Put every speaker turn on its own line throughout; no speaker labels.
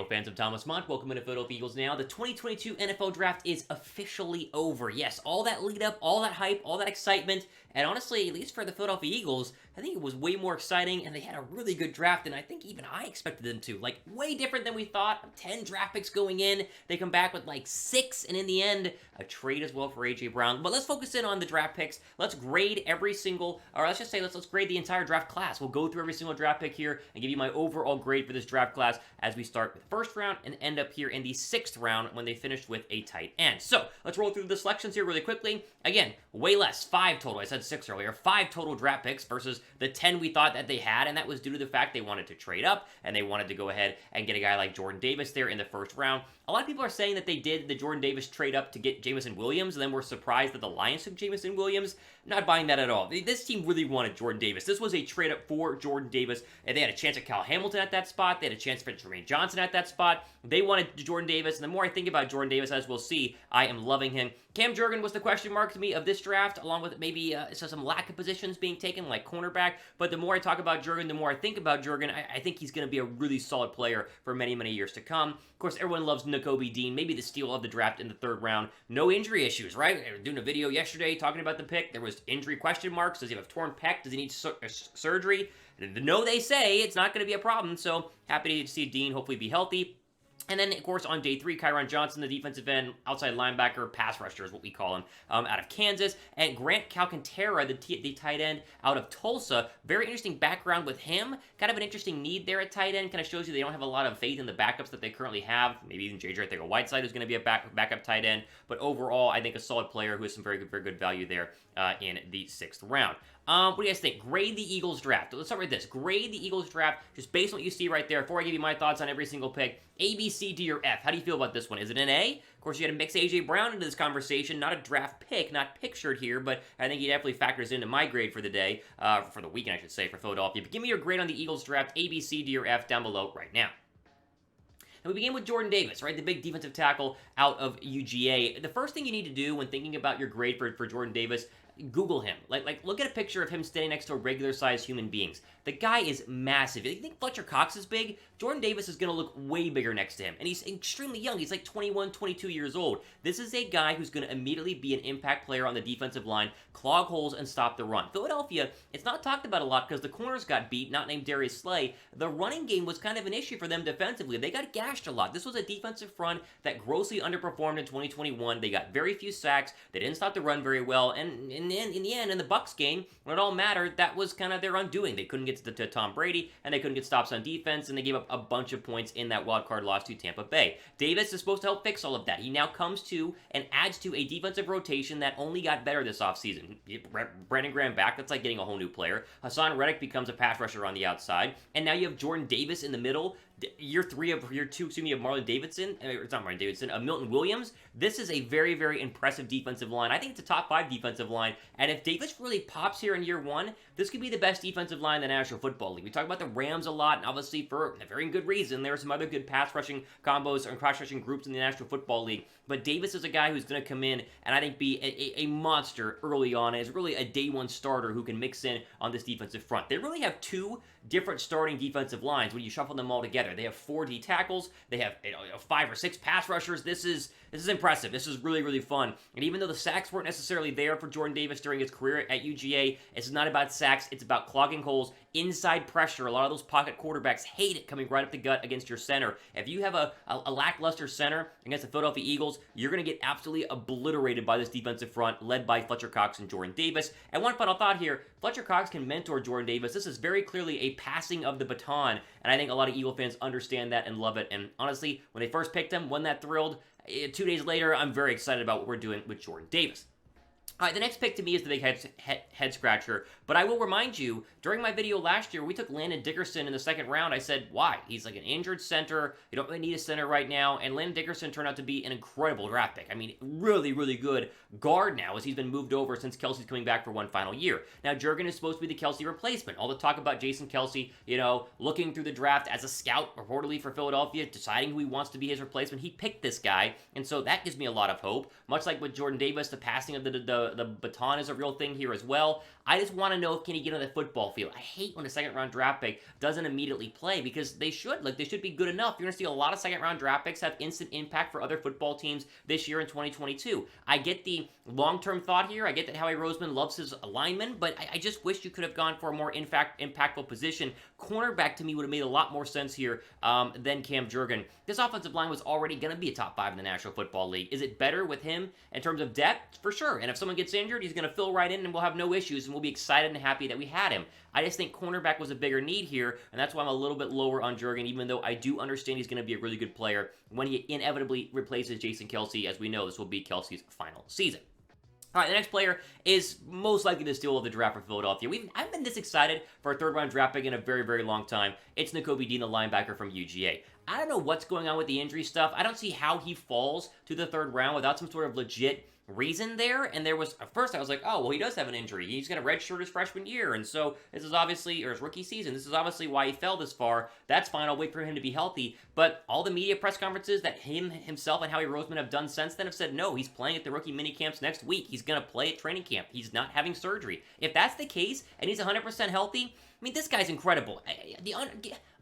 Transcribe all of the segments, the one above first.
Eagle fans? I'm Thomas Mott. Welcome to Philadelphia Eagles Now. The 2022 NFL Draft is officially over. Yes, all that lead up, all that hype, all that excitement, and honestly, at least for the Philadelphia Eagles, I think it was way more exciting, and they had a really good draft than I think even I expected them to. Like, way different than we thought. 10 draft picks going in. They come back with like 6, and in the end, a trade as well for A.J. Brown. But let's focus in on the draft picks. Let's grade every single, or let's just say, let's grade the entire draft class. We'll go through every single draft pick here and give you my overall grade for this draft class as we start with the first round and end up here in the 6th round when they finished with a tight end. So, let's roll through the selections here really quickly. Again, way less, 5 total. I said 6 earlier. 5 total draft picks versus the 10 we thought that they had, and that was due to the fact they wanted to trade up, and they wanted to go ahead and get a guy like Jordan Davis there in the first round. A lot of people are saying that they did the Jordan Davis trade up to get Jameson Williams, and then were surprised that the Lions took Jameson Williams. Not buying that at all. This team really wanted Jordan Davis. This was a trade up for Jordan Davis, and they had a chance at Kyle Hamilton at that spot. They had a chance for Kyron Johnson at that spot. They wanted Jordan Davis, and the more I think about Jordan Davis, as we'll see, I am loving him. Cam Jurgens was the question mark to me of this draft, along with maybe some lack of positions being taken, like cornerback. But the more I talk about Jurgens, the more I think about Jurgens, I think he's going to be a really solid player for many, many years to come. Of course, everyone loves Nakobe Dean, maybe the steal of the draft in the 3rd round. No injury issues, right? I was doing a video yesterday talking about the pick. There was injury question marks. Does he have a torn pec? Does he need surgery? No, they say it's not going to be a problem. So happy to see Dean hopefully be healthy. And then, of course, on day 3, Kyron Johnson, the defensive end, outside linebacker, pass rusher is what we call him, out of Kansas. And Grant Calcaterra, the tight end out of Tulsa. Very interesting background with him. Kind of an interesting need there at tight end. Kind of shows you they don't have a lot of faith in the backups that they currently have. Maybe even J.J. Whiteside is going to be a backup tight end. But overall, I think a solid player who has some very good value there in the 6th round. What do you guys think? Grade the Eagles draft. Let's start with this. Grade the Eagles draft just based on what you see right there. Before I give you my thoughts on every single pick, A, B, C, D, or F. How do you feel about this one? Is it an A? Of course, you got to mix A.J. Brown into this conversation. Not a draft pick, not pictured here, but I think he definitely factors into my grade for the day, for the weekend, I should say, for Philadelphia. But give me your grade on the Eagles draft, A, B, C, D, or F, down below right now. And we begin with Jordan Davis, right? The big defensive tackle out of UGA. The first thing you need to do when thinking about your grade for Jordan Davis, Google him. Like, look at a picture of him standing next to a regular-sized human beings. The guy is massive. You think Fletcher Cox is big? Jordan Davis is going to look way bigger next to him. And he's extremely young. He's like 21, 22 years old. This is a guy who's going to immediately be an impact player on the defensive line, clog holes, and stop the run. Philadelphia, it's not talked about a lot because the corners got beat, not named Darius Slay. The running game was kind of an issue for them defensively. They got gashed a lot. This was a defensive front that grossly underperformed in 2021. They got very few sacks. They didn't stop the run very well. And in the end, in the Bucs game, when it all mattered, that was kind of their undoing. They couldn't get to Tom Brady, and they couldn't get stops on defense, and they gave up a bunch of points in that wild card loss to Tampa Bay. Davis is supposed to help fix all of that. He now comes to and adds to a defensive rotation that only got better this offseason. Brandon Graham back, that's like getting a whole new player. Hassan Reddick becomes a pass rusher on the outside, and now you have Jordan Davis in the middle. Year 2 of Marlon Davidson, it's not Marlon Davidson, Milton Williams. This is a very, very impressive defensive line. I think it's a top 5 defensive line, and if Davis really pops here in year 1, this could be the best defensive line in the National Football League. We talk about the Rams a lot, and obviously for a very good reason. There are some other good pass rushing combos and cross rushing groups in the National Football League, but Davis is a guy who's going to come in and I think be a monster early on. Is really a day 1 starter who can mix in on this defensive front. They really have 2 different starting defensive lines when you shuffle them all together. They have 4 D tackles. They have 5 or 6 pass rushers. This is impressive. This is really, really fun. And even though the sacks weren't necessarily there for Jordan Davis during his career at UGA, it's not about sacks. It's about clogging holes, inside pressure. A lot of those pocket quarterbacks hate it coming right up the gut against your center. If you have a lackluster center against the Philadelphia Eagles, you're going to get absolutely obliterated by this defensive front led by Fletcher Cox and Jordan Davis. And one final thought here, Fletcher Cox can mentor Jordan Davis. This is very clearly a passing of the baton, and I think a lot of Eagle fans understand that and love it. And honestly, when they first picked him, wasn't that thrilled? 2 days later, I'm very excited about what we're doing with Jordan Davis. All right, the next pick to me is the big head scratcher, but I will remind you, during my video last year, we took Landon Dickerson in the 2nd round. I said, why? He's like an injured center. You don't really need a center right now, and Landon Dickerson turned out to be an incredible draft pick. I mean, really, really good guard now, as he's been moved over since Kelce's coming back for one final year. Now, Jurgens is supposed to be the Kelce replacement. All the talk about Jason Kelce, looking through the draft as a scout, reportedly for Philadelphia, deciding who he wants to be his replacement. He picked this guy, and so that gives me a lot of hope. Much like with Jordan Davis, the passing of the baton is a real thing here as well. I just want to know, can he get on the football field? I hate when a second-round draft pick doesn't immediately play, because they should. Like, they should be good enough. You're going to see a lot of second-round draft picks have instant impact for other football teams this year in 2022. I get the long-term thought here. I get that Howie Roseman loves his linemen, but I just wish you could have gone for a more impactful position. Cornerback, to me, would have made a lot more sense here than Cam Jurgens. This offensive line was already going to be a top 5 in the National Football League. Is it better with him in terms of depth? For sure. And if someone gets injured, he's going to fill right in and we'll have no issues, and we'll be excited and happy that we had him. I just think cornerback was a bigger need here, and that's why I'm a little bit lower on Jurgens, even though I do understand he's going to be a really good player when he inevitably replaces Jason Kelce. As we know, this will be Kelce's final season. All right, the next player is most likely the steal of the draft for Philadelphia. I haven't been this excited for a third-round draft pick in a very, very long time. It's Nakobe Dean, the linebacker from UGA. I don't know what's going on with the injury stuff. I don't see how he falls to the third round without some sort of legit reason there. And there was, at first I was like, oh, well, he does have an injury. He's going to redshirt his freshman year. And so this is obviously, or his rookie season, this is obviously why he fell this far. That's fine. I'll wait for him to be healthy. But all the media press conferences that himself and Howie Roseman have done since then have said, no, he's playing at the rookie minicamps next week. He's going to play at training camp. He's not having surgery. If that's the case and he's 100% healthy, I mean, this guy's incredible.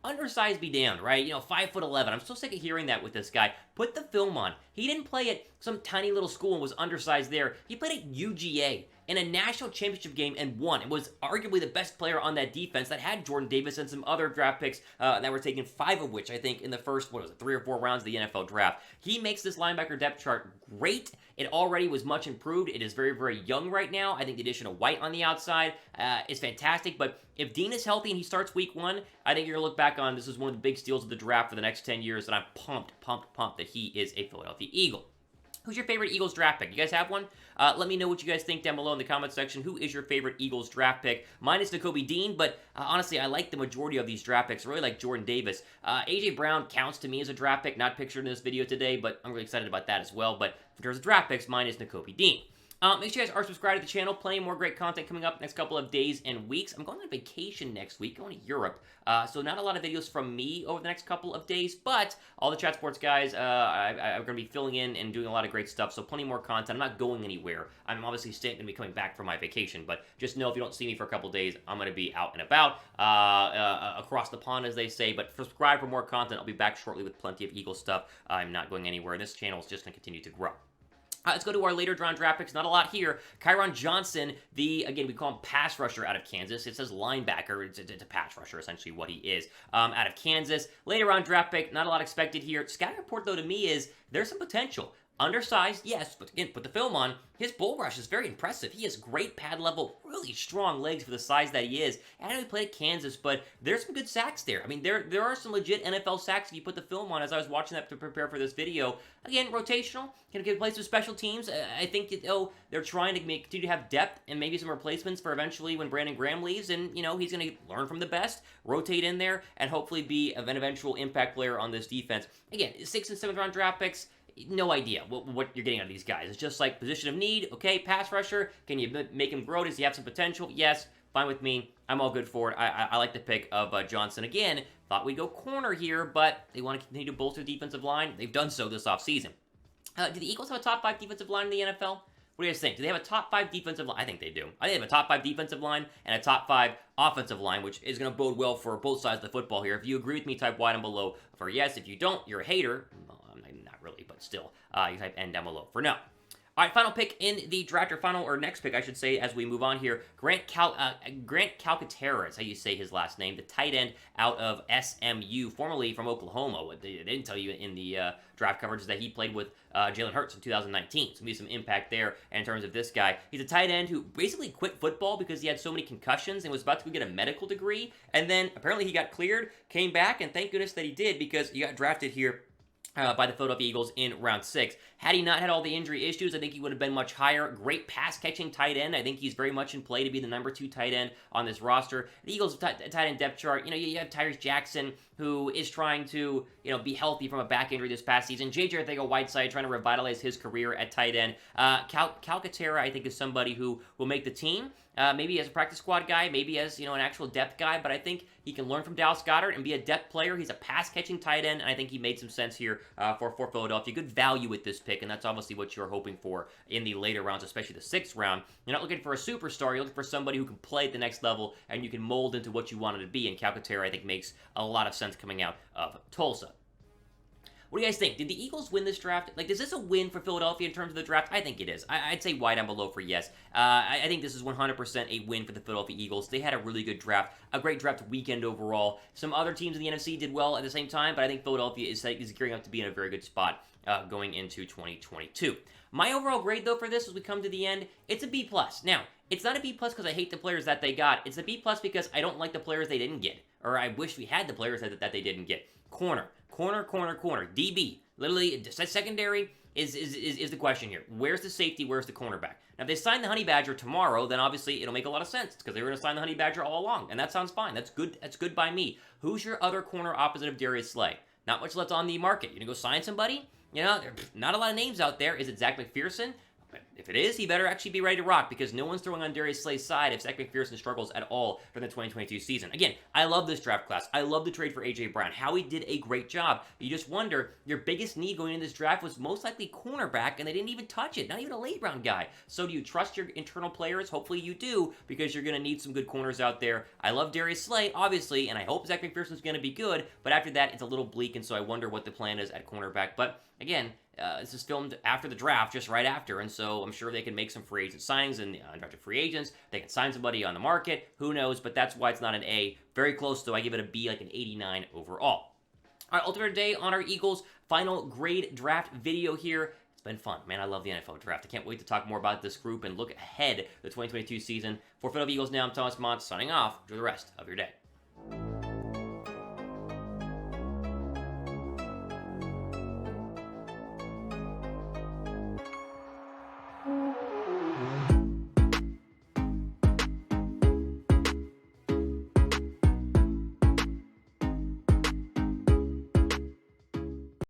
Undersized be damned, right? 5'11". I'm so sick of hearing that with this guy. Put the film on. He didn't play at some tiny little school and was undersized there. He played at UGA in a national championship game and won. It was arguably the best player on that defense that had Jordan Davis and some other draft picks that were taken, 5 of which, I think, in the first, 3 or 4 rounds of the NFL draft. He makes this linebacker depth chart great. It already was much improved. It is very, very young right now. I think the addition of White on the outside is fantastic. But if Dean is healthy and he starts week 1, I think you're going to look back on this is one of the big steals of the draft for the next 10 years, and I'm pumped that he is a Philadelphia Eagle. Who's your favorite Eagles draft pick? You guys have one? Let me know what you guys think down below in the comment section. Who is your favorite Eagles draft pick? Mine is Nakobe Dean, but honestly, I like the majority of these draft picks. I really like Jordan Davis. A.J. Brown counts to me as a draft pick, not pictured in this video today, but I'm really excited about that as well. But in terms of draft picks, mine is Nakobe Dean. Make sure you guys are subscribed to the channel. Plenty more great content coming up next couple of days and weeks. I'm going on vacation next week, going to Europe. So not a lot of videos from me over the next couple of days, but all the Chat Sports guys I'm going to be filling in and doing a lot of great stuff, so plenty more content. I'm not going anywhere. I'm obviously still going to be coming back from my vacation, but just know if you don't see me for a couple days, I'm going to be out and about across the pond, as they say. But subscribe for more content. I'll be back shortly with plenty of Eagle stuff. I'm not going anywhere, and this channel is just going to continue to grow. Let's go to our later drawn draft picks. Not a lot here. Kyron Johnson, again, we call him pass rusher out of Kansas. It says linebacker. It's a pass rusher, essentially what he is, out of Kansas. Later round draft pick, not a lot expected here. Scouting report, though, to me is there's some potential. Undersized, yes, but again, put the film on. His bull rush is very impressive. He has great pad level, really strong legs for the size that he is. I know he played at Kansas, but there's some good sacks there. I mean, there are some legit NFL sacks if you put the film on, as I was watching that to prepare for this video. Again, rotational, can get place with special teams. I think they're trying to continue to have depth and maybe some replacements for eventually when Brandon Graham leaves, and he's going to learn from the best, rotate in there, and hopefully be an eventual impact player on this defense. Again, 6th and 7th round draft picks. No idea what you're getting out of these guys. It's just like position of need. Okay, pass rusher. Can you make him grow? Does he have some potential? Yes, fine with me. I'm all good for it. I like the pick of Johnson. Again, thought we'd go corner here, but they want to continue to bolster the defensive line. They've done so this offseason. Do the Eagles have a top 5 defensive line in the NFL? What do you guys think? Do they have a top 5 defensive line? I think they do. I think they have a top 5 defensive line and a top 5 offensive line, which is going to bode well for both sides of the football here. If you agree with me, type Y down below for yes. If you don't, you're a hater. Well, not really, but still, you type N down below for no. All right, final pick in the draft, or next pick, I should say, as we move on here. Grant Calcaterra is how you say his last name, the tight end out of SMU, formerly from Oklahoma. What they didn't tell you in the draft coverage is that he played with Jalen Hurts in 2019. So maybe some impact there in terms of this guy. He's a tight end who basically quit football because he had so many concussions and was about to go get a medical degree. And then apparently he got cleared, came back, and thank goodness that he did, because he got drafted here by the Philadelphia Eagles in round 6. Had he not had all the injury issues, I think he would have been much higher. Great pass-catching tight end. I think he's very much in play to be the number 2 tight end on this roster. The Eagles' tight end depth chart, you have Tyrese Jackson, who is trying to, be healthy from a back injury this past season. J.J. Arcega-Whiteside trying to revitalize his career at tight end. Calcaterra, I think, is somebody who will make the team. maybe as a practice squad guy, maybe as, an actual depth guy, but I think he can learn from Dallas Goedert and be a depth player. He's a pass-catching tight end, and I think he made some sense here for Philadelphia. Good value with this pick, and that's obviously what you're hoping for in the later rounds, especially the 6th round. You're not looking for a superstar. You're looking for somebody who can play at the next level, and you can mold into what you want it to be, and Calcaterra, I think, makes a lot of sense coming out of Tulsa. What do you guys think? Did the Eagles win this draft? Like, is this a win for Philadelphia in terms of the draft? I think it is. I'd say wide down below for yes. I think this is 100% a win for the Philadelphia Eagles. They had a really good draft, a great draft weekend overall. Some other teams in the NFC did well at the same time, but I think Philadelphia is gearing up to be in a very good spot going into 2022. My overall grade, though, for this, as we come to the end, it's a B+. Now, it's not a B+ because I hate the players that they got. It's a B+ because I don't like the players they didn't get, or I wish we had the players that they didn't get. Corner. DB. Literally, secondary is the question here. Where's the safety? Where's the cornerback? Now, if they sign the Honey Badger tomorrow, then obviously it'll make a lot of sense because they were going to sign the Honey Badger all along, and that sounds fine. That's good. That's good by me. Who's your other corner opposite of Darius Slay? Not much left on the market. You're going to go sign somebody? There's not a lot of names out there. Is it Zach McPherson? If it is, he better actually be ready to rock because no one's throwing on Darius Slay's side if Zach McPherson struggles at all during the 2022 season. Again, I love this draft class. I love the trade for A.J. Brown. Howie did a great job. You just wonder, your biggest need going into this draft was most likely cornerback, and they didn't even touch it. Not even a late round guy. So do you trust your internal players? Hopefully you do because you're going to need some good corners out there. I love Darius Slay, obviously, and I hope Zach McPherson's going to be good, but after that, it's a little bleak, and so I wonder what the plan is at cornerback. But again, this is filmed after the draft, just right after, and so I'm sure they can make some free agent signings and undrafted free agents. They can sign somebody on the market. Who knows? But that's why it's not an A. Very close, though. I give it a B, like an 89 overall. All right, ultimate day on our Eagles final grade draft video here. It's been fun. Man, I love the NFL draft. I can't wait to talk more about this group and look ahead to the 2022 season. For Philadelphia Eagles now, I'm Thomas Mott signing off. Enjoy the rest of your day.